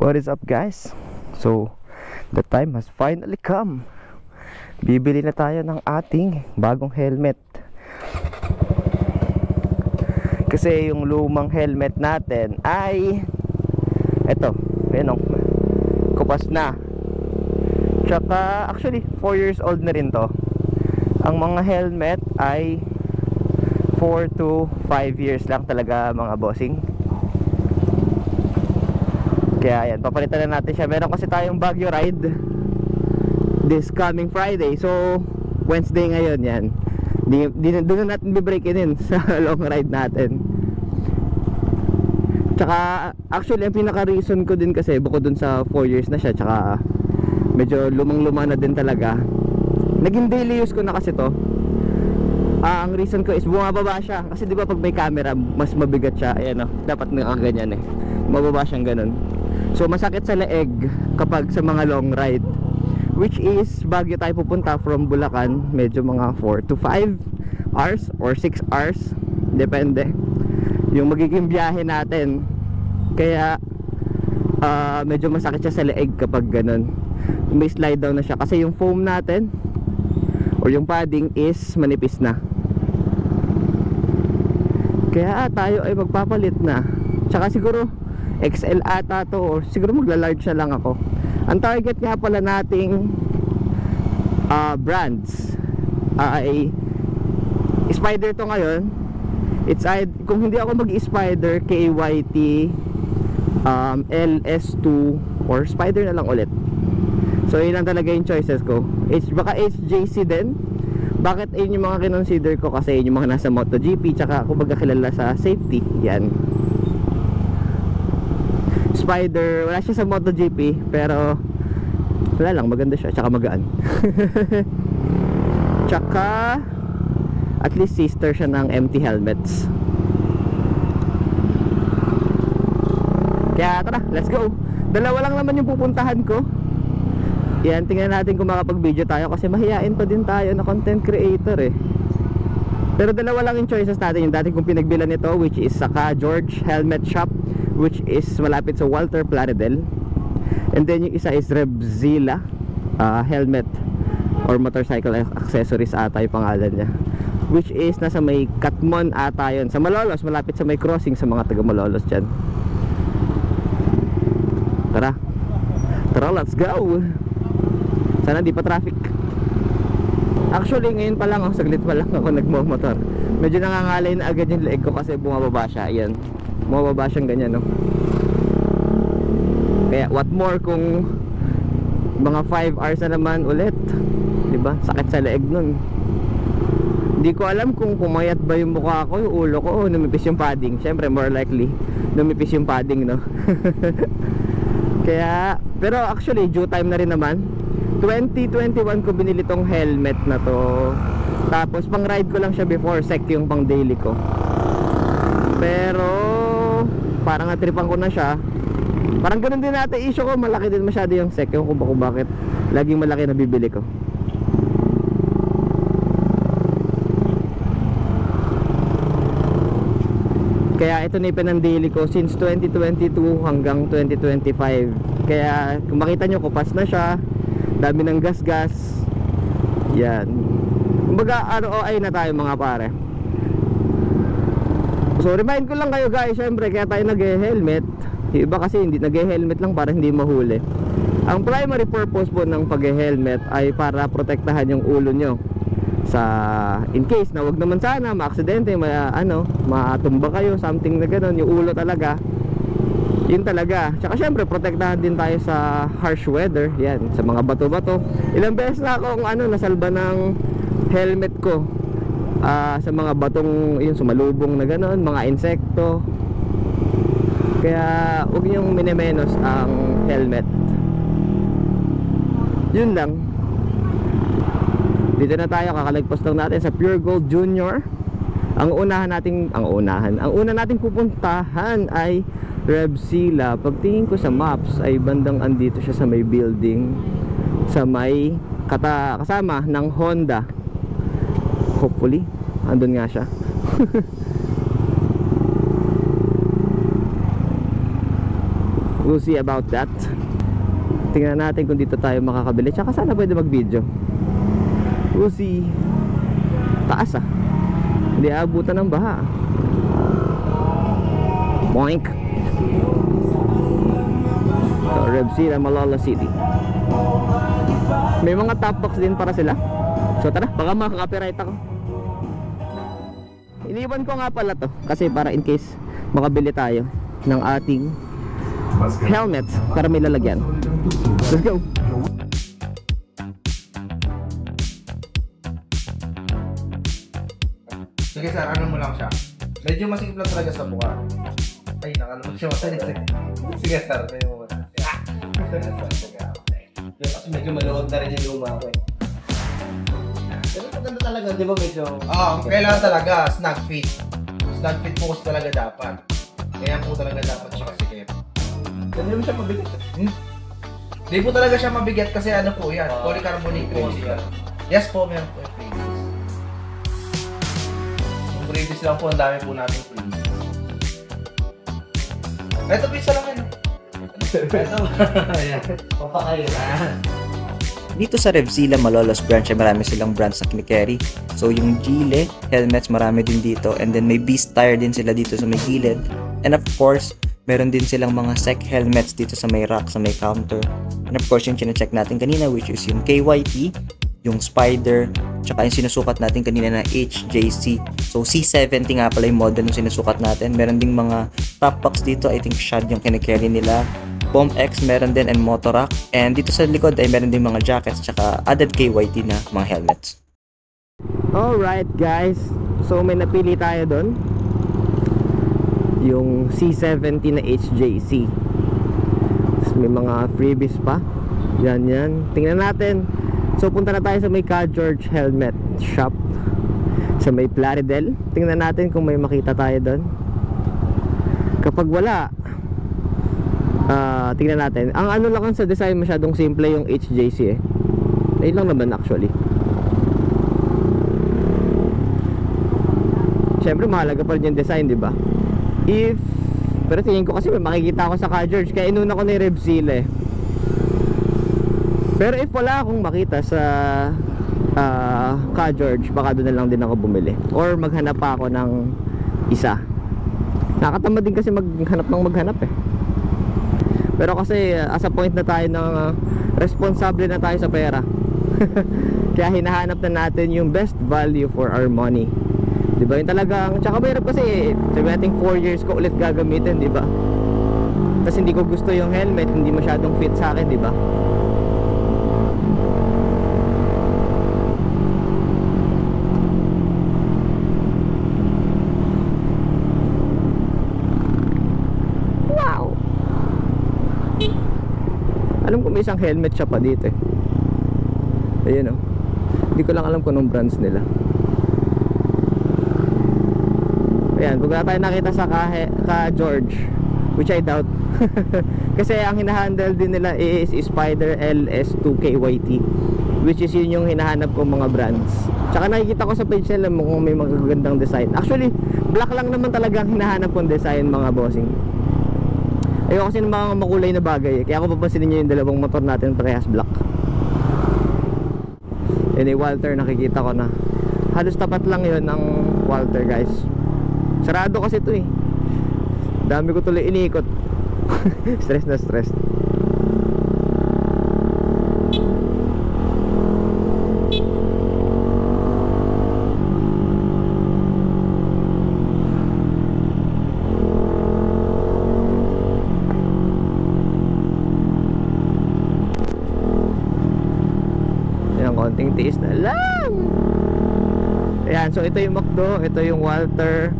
What is up, guys? So the time has finally come. Bibili na tayo ng ating bagong helmet. Kasi yung lumang helmet natin ay eto, ayun, kupas na. Tsaka actually 4 years old na rin to. Ang mga helmet ay 4 to 5 years lang talaga, mga bossing. Kaya yan, papalitan na natin siya. Meron kasi tayong Baguio ride this coming Friday. So Wednesday ngayon yan. Doon na natin bibreakin in sa long ride natin. Tsaka actually ang pinaka reason ko din kasi bukod dun sa 4 years na siya, tsaka medyo lumang-luma na din talaga, naging daily use ko na kasi to. Ang reason ko is bumababa siya. Kasi di ba pag may camera mas mabigat siya. Ayan o, dapat nakaganyan eh. Mababa siyang ganun. So masakit sa leeg kapag sa mga long ride, which is Baguio tayo pupunta from Bulacan. Medyo mga 4 to 5 hours or 6 hours, depende yung magiging biyahe natin. Kaya medyo masakit siya sa leeg kapag ganun. May slide down na siya kasi yung foam natin or yung padding is manipis na. Kaya tayo ay magpapalit na. Tsaka siguro XL ata to, or siguro magla-large na lang ako. Ang target nga pala nating brands ay Spider to ngayon. It's kung hindi ako mag-Spider, KYT, LS2 or Spider na lang ulit. So yun lang talaga yung choices ko. Baka HJC din. Bakit yun yung mga kinonsider ko? Kasi yun yung mga nasa MotoGP, tsaka kumbaga kilala sa safety. Yan, Spider, wala siya sa MotoGP, pero wala lang, maganda siya, tsaka magaan. Tsaka at least sister siya ng MT helmets. Kaya tara, let's go. Dalawa lang naman yung pupuntahan ko. Yan, tingnan natin kung makapag-video tayo kasi mahihain pa din tayo na content creator eh. Pero dalawa lang yung choices natin. Yung dati kong pinagbilan nito, which is Saka George Helmet Shop, which is malapit sa Walter Plaridel. And then yung isa is Rebzilla Helmet or Motorcycle Accessories ata yung pangalan niya, which is nasa may Katmon ata yun, sa Malolos, malapit sa may crossing sa mga taga Malolos dyan. Tara, let's go. Sana di pa traffic. Actually ngayon pa lang, saglit pa lang ako nagmo-motor. Medyo nangangalay na agad yung leeg ko kasi bumababa siya. Ayan, bumababa siyang ganyan, no? Kaya what more kung mga 5 hours na naman ulit, diba? Sakit sa leeg nun. Hindi ko alam kung pumayat ba yung mukha ko, yung ulo ko, o numipis yung padding. Siyempre more likely numipis yung padding, no? Kaya, pero actually due time na rin naman. 2021 ko binili tong helmet na to. Tapos pang ride ko lang siya before, sec yung pang daily ko. Pero parang natripan ko na siya. Parang ganun din natin issue ko, malaki din masyado yung sec. Yung kung bakit laging malaki na bibili ko. Kaya ito na yung pinang-daily ko since 2022 hanggang 2025. Kaya kung makita nyo, kupas na siya, dami ng gas-gas. Yan, kumbaga ROI na tayo mga pare. So remind ko lang kayo guys, syempre kaya tayo nag-helmet. Yung iba kasi hindi nag-helmet lang para hindi mahuli. Ang primary purpose po ng pag-helmet ay para protektahan yung ulo nyo sa in case na wag naman sana ma-aksidente, matumba kayo, something na ganun. Yung ulo talaga, yun talaga. Tsaka syempre protektahan din tayo sa harsh weather. Yan, sa mga bato-bato. Ilang beses na akong nasalba ng helmet ko sa mga batong yun, sumalubong na gano'n, mga insekto. Kaya huwag niyong minimenos ang helmet. Yun lang. Dito na tayo, kakalagpas lang natin sa Pure Gold Junior. Ang una nating pupuntahan ay Rebzilla. Pagtingin ko sa maps ay bandang andito siya sa may building, sa may kasama ng Honda. Hopefully andun nga siya. We'll see about that. Tingnan natin kung dito tayo makakabili. Tsaka sana pwede mag-video. We'll see. Taas ah. Hindi aabutan ng baha. Boink. So, Revsila, Malala City. May mga top box din para sila. So tara, baka makaka-copyright ako. Iniwan ko nga pala to kasi para in case makabili tayo ng ating helmet para may lalagyan. Let's go! Sige sir, ano mo lang siya. Medyo masikip lang talaga sa mukha. Ay, nakalabas siya masalit. Sige sir, tayo mo muna. Kasi medyo maluwag na rin yung luma ko eh. Pero maganda talaga, di ba medyo... Oo, kailangan talaga, snug fit. Snug fit po kasi talaga dapat. Kaya po talaga dapat siya kasikip. Hindi mo siya mabigat. Hindi po talaga siya mabigat kasi ano po yan, polycarbonate po siya. Yes po, meron po yung freebies. Yung freebies lang po, ang dami po natin freebies. Ito pizza lang yan. Ito. Ayan. Papakayo na. Dito sa Revsila Malolos branch ay marami silang brands na kinikerry. So yung Gile helmets marami din dito, and then may Beast tire din sila dito sa may gilid. And of course, meron din silang mga SEC helmets dito sa may rack, sa may counter. And of course yung chinecheck natin kanina, which is yung KYT, yung Spider, tsaka yung sinusukat natin kanina na HJC. So C70 nga pala yung model yung sinusukat natin. Meron ding mga top box dito, I think Shad yung kinikerry nila. Bomb X meron din, and Motorak. And dito sa likod ay meron din mga jackets tsaka added KYT na mga helmets. Alright guys, so may napili tayo doon, yung C70 na HJC. Tapos may mga freebies pa. Yan. Tingnan natin. So punta na tayo sa may Ka George Helmet Shop sa may Plaridel. Tingnan natin kung may makita tayo doon. Kapag wala, tingnan natin. Ang ano lang sa design, masyadong simple yung HJC eh. Ayun lang naman actually. Siyempre mahalaga pa rin yung design, di ba? Pero tingin ko kasi may makikita ako sa Ka George, kaya inuna ko na yung Revsila eh. Pero if wala akong makita sa Ka George, baka doon na lang din ako bumili. Or maghanap pa ako ng isa. Nakatamad din kasi maghanap eh. Pero kasi as a point na tayo ng responsable na tayo sa pera. Kaya hinahanap na natin yung best value for our money. Diba? Yung talagang, tsaka mahirap kasi sabi natin 4 years ko ulit gagamitin, diba? Tapos hindi ko gusto yung helmet, hindi masyadong fit sa akin, diba? Alam ko may isang helmet shop pa dito eh. Ayun oh. Hindi ko lang alam kung anong brands nila. Ayan, wag na tayo nakita sa Ka George, which I doubt. Kasi ang hinahandle din nila is Spider LS2KYT, which is yun yung hinahanap kong mga brands. Tsaka nakikita ko sa page nila kung may magagandang design. Actually, black lang naman talaga ang hinahanap kong design, mga bossing. Ayoko kasi ng mga makulay na bagay eh. Kaya ako papansinin nyo yung dalawang motor natin parehas black. Yun yung Walter, nakikita ko na halos tapat lang yun ng Walter guys. Sarado kasi ito eh. Dami ko tuloy iniikot. Stress na stress. Konting tiis na lang. Ayan, so ito yung McDo, ito yung Walter.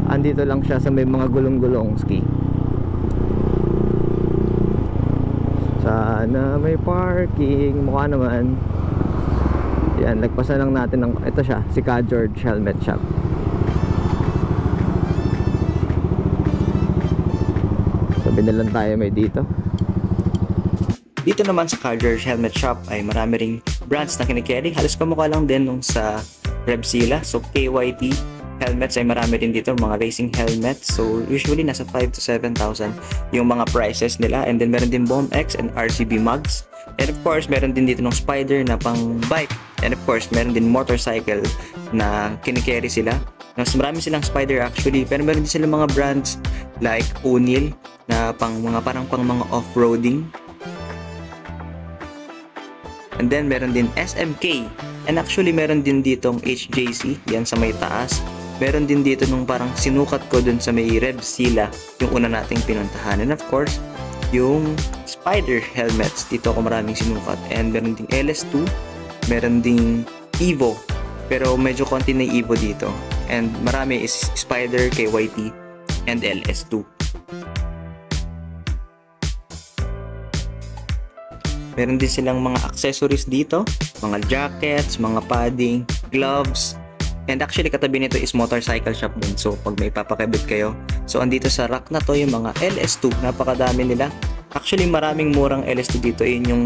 Andito lang siya sa may mga gulong-gulong ski. Sana may parking. Mukha naman. Ayan, lagpasan lang natin ng, ito siya, si Ka George Helmet Shop. Sabi na lang tayo may dito. Dito naman sa Ka George Helmet Shop ay marami ring brands na kinikerry. Halos kamukha lang din nung sa Revsila. So KYT, helmets ay marami din dito, mga racing helmets. So usually nasa 5 to 7,000 yung mga prices nila. And then meron din Bomb X and RCB mugs. And of course, meron din dito ng Spider na pang bike. And of course, meron din motorcycle na kinikerry sila. Mas marami silang Spider actually, pero meron din silang mga brands like O'Neill na parang mga off-roading. And then meron din SMK. And actually meron din ditong HJC, yan sa may taas. Meron din dito nung parang sinukat ko dun sa may Revzilla, yung una nating pinuntahan. And of course, yung Spider helmets, dito ako maraming sinukat. And meron ding LS2, meron ding Evo, pero medyo konti na Evo dito. And marami is Spider, KYT, and LS2. Meron din silang mga accessories dito, mga jackets, mga padding, gloves. And actually katabi nito is motorcycle shop din. So pag may papakabit kayo. So andito sa rack na to yung mga LS2. Napakadami nila. Actually maraming murang LS2 dito. Yun yung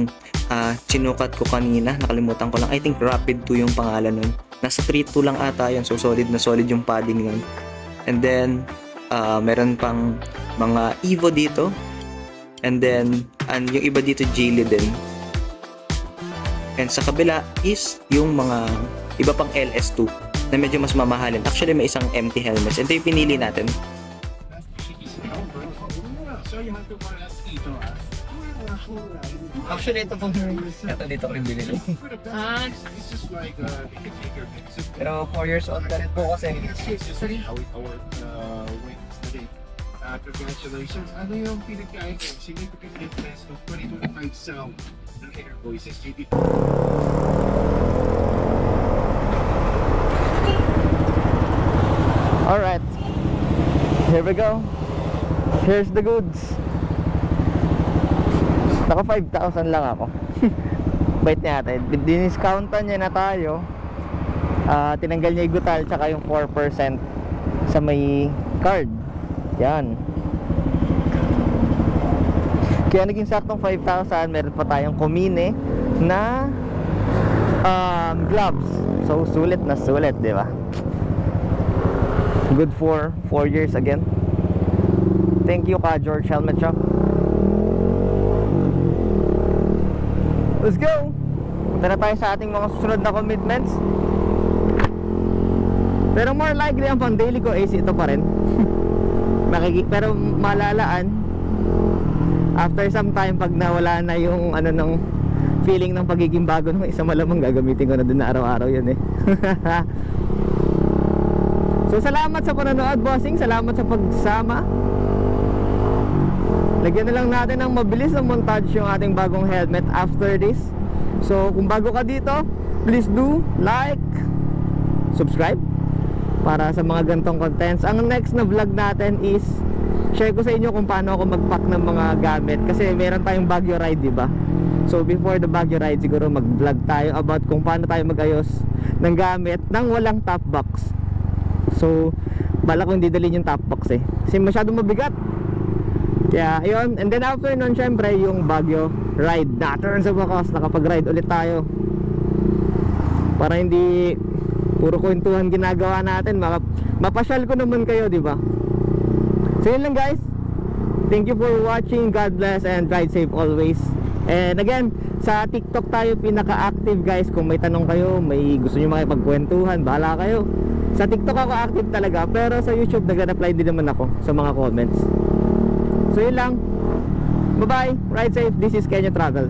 sinukat ko kanina. Nakalimutan ko lang. I think Rapid 2 yung pangalan nun. Nasa 3.2 lang ata yun. So solid na solid yung padding nun. And then meron pang mga Evo dito. And then yung iba dito Geely din. And sa kabila is yung mga iba pang LS2 na medyo mas mamahalin. Actually may isang empty helmets. Ito yung pinili natin. Actually ito dito ko rin binili. Pero 4 years old na rin po kasi. Congratulations. Ano yung pinagkain ko? Significant difference of 2025 sound ng Inner Voices GP. Alright, here we go. Here's the goods. Naka 5,000 lang ako. Bait niya natin. Diniscountan niya na tayo. Tinanggal niya yung gutal tsaka yung 4% sa may card. Yan. Kaya naging saktong 5,000. Meron pa tayong kumine na gloves. So sulit na sulit, di ba? Good for 4 years again. Thank you ka George Helmet Shop. Let's go. Punta na tayo sa ating mga susunod na commitments. Pero more likely ang pang daily ko is ito pa rin. Pero malalaan after some time pag nawala na yung ng feeling ng pagiging bago ng isa, malamang gagamitin ko na din na araw-araw yun eh. So salamat sa panonood bossing, salamat sa pagsama. Lagyan na lang natin ng mabilis na montage yung ating bagong helmet after this. So kung bago ka dito, please do like, subscribe para sa mga gantong contents. Ang next na vlog natin is share ko sa inyo kung paano ako mag-pack ng mga gamit kasi meron tayong Baguio ride, di ba? So before the Baguio ride siguro mag-vlog tayo about kung paano tayo mag-ayos ng gamit nang walang top box. So bala kong didalhin yung top box eh kasi masyadong mabigat. Kaya ayun, and then after nun syempre yung Baguio ride natin sa wakas, nakapag-ride ulit tayo para hindi puro kwentuhan ginagawa natin. Mapasyal ko naman kayo, di ba? So yun lang guys. Thank you for watching. God bless and ride safe always. And again, sa TikTok tayo pinaka-active guys. Kung may tanong kayo, may gusto nyo makipagkwentuhan, bahala kayo. Sa TikTok ako active talaga, pero sa YouTube nag-reply din naman ako sa mga comments. So yun lang. Bye bye. Ride safe. This is Kenya Travel.